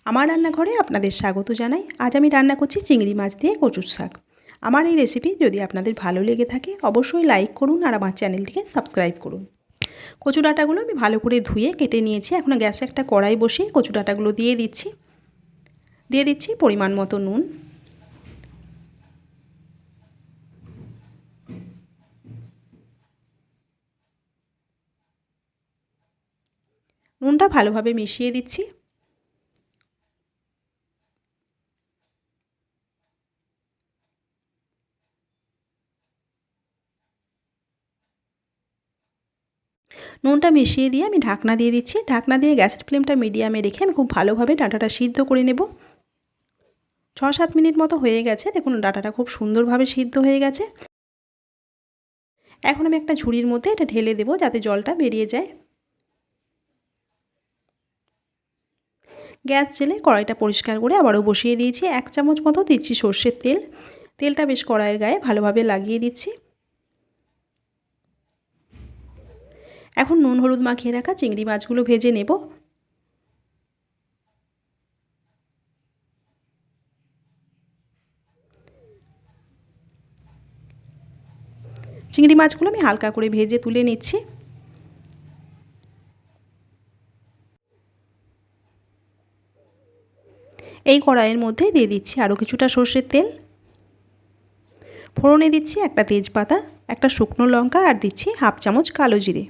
আমার রান্নাঘরে আপনাদের স্বাগত জানাই। আজ আমি রান্না করছি চিংড়ি মাছ দিয়ে কচুর শাক। আমার এই রেসিপি যদি আপনাদের ভালো লেগে থাকে অবশ্যই লাইক করুন আর আমার চ্যানেলটিকে সাবস্ক্রাইব করুন। কচু ডাঁটাগুলো আমি ভালো করে ধুয়ে কেটে নিয়েছি। এখন গ্যাসে একটা কড়াই বসিয়ে কচু ডাঁটাগুলো দিয়ে দিচ্ছি পরিমাণ মতো নুন, নুনটা ভালোভাবে মিশিয়ে দিচ্ছি। নুনটা মিশিয়ে দিয়ে আমি ঢাকনা দিয়ে দিচ্ছি। ঢাকনা দিয়ে গ্যাসের ফ্লেমটা মিডিয়ামে রেখে আমি খুব ভালোভাবে ডাঁটাটা সিদ্ধ করে নেব। 6-7 মিনিট মতো হয়ে গেছে। দেখুন ডাঁটাটা খুব সুন্দরভাবে সিদ্ধ হয়ে গেছে। এখন আমি একটা ঝুড়ির মধ্যে এটা ঢেলে দেবো যাতে জলটা বেরিয়ে যায়। গ্যাস জেলে কড়াইটা পরিষ্কার করে আবারও বসিয়ে দিয়েছি। 1 চামচ মতো দিচ্ছি সর্ষের তেল। তেলটা বেশ কড়াইয়ের গায়ে ভালোভাবে লাগিয়ে দিচ্ছি। এখন নুন হলুদ মাখিয়ে রাখা চিংড়ি মাছগুলো ভেজে নেব। চিংড়ি মাছগুলো আমি হালকা করে ভেজে তুলে নিচ্ছি। এই কড়াইয়ের মধ্যে দিয়ে দিচ্ছি আরও কিছুটা সর্ষের তেল। ফোড়নে দিচ্ছি একটা তেজপাতা, একটা শুকনো লঙ্কা আর দিচ্ছি 1/2 চামচ কালো জিরে।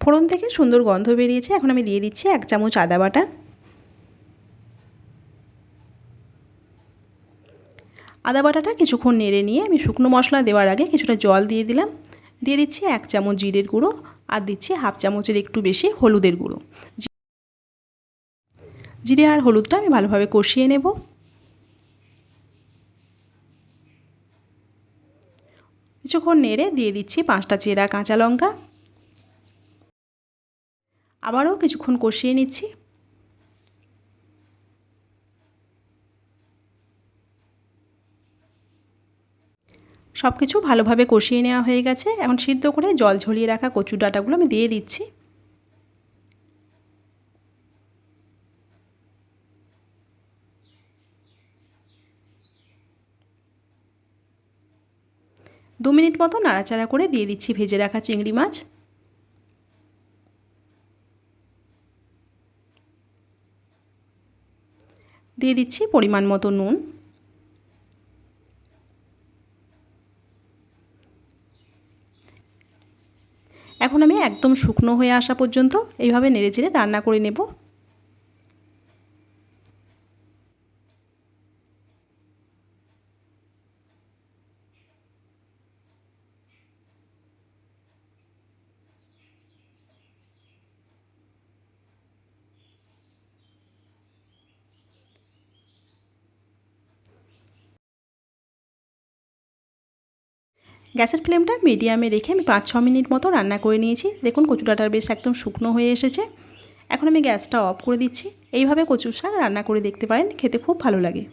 ফোড়ন থেকে সুন্দর গন্ধ বেরিয়েছে। এখন আমি দিয়ে দিচ্ছি 1 চামচ আদা বাটা। আদা বাটাটা কিছুক্ষণ নেড়ে নিয়ে আমি শুকনো মশলা দেওয়ার আগে কিছুটা জল দিয়ে দিলাম। দিয়ে দিচ্ছি 1 চামচ জিরের গুঁড়ো আর দিচ্ছি 1/2 চামচের একটু বেশি হলুদের গুঁড়ো। জিরে আর হলুদটা আমি ভালোভাবে কষিয়ে নেব। কিছুক্ষণ নেড়ে দিয়ে দিচ্ছি 5টা চেরা কাঁচা লঙ্কা। আবারও কিছুক্ষণ কষিয়ে নিচ্ছি। সব কিছু ভালোভাবে কষিয়ে নেওয়া হয়ে গেছে। এখন সিদ্ধ করে জল ঝরিয়ে রাখা কচুর ডাঁটাগুলো আমি দিয়ে দিচ্ছি। দু মিনিট মতো নাড়াচাড়া করে দিয়ে দিচ্ছি ভেজে রাখা চিংড়ি মাছ। দিয়ে দিচ্ছি পরিমাণ মতো নুন। এখন আমি একদম শুকনো হয়ে আসা পর্যন্ত এইভাবে নেড়েচেড়ে রান্না করে নেব। গ্যাসের ফ্লেমটা মিডিয়ামে রেখে আমি 5-6 মিনিট মতো রান্না করে নিয়েছি। দেখুন কচু ডাঁটার বেশ একদম শুকনো হয়ে এসেছে। এখন আমি গ্যাসটা অফ করে দিচ্ছি। এইভাবে কচুর শাক রান্না করে দেখতে পারেন, খেতে খুব ভালো লাগে।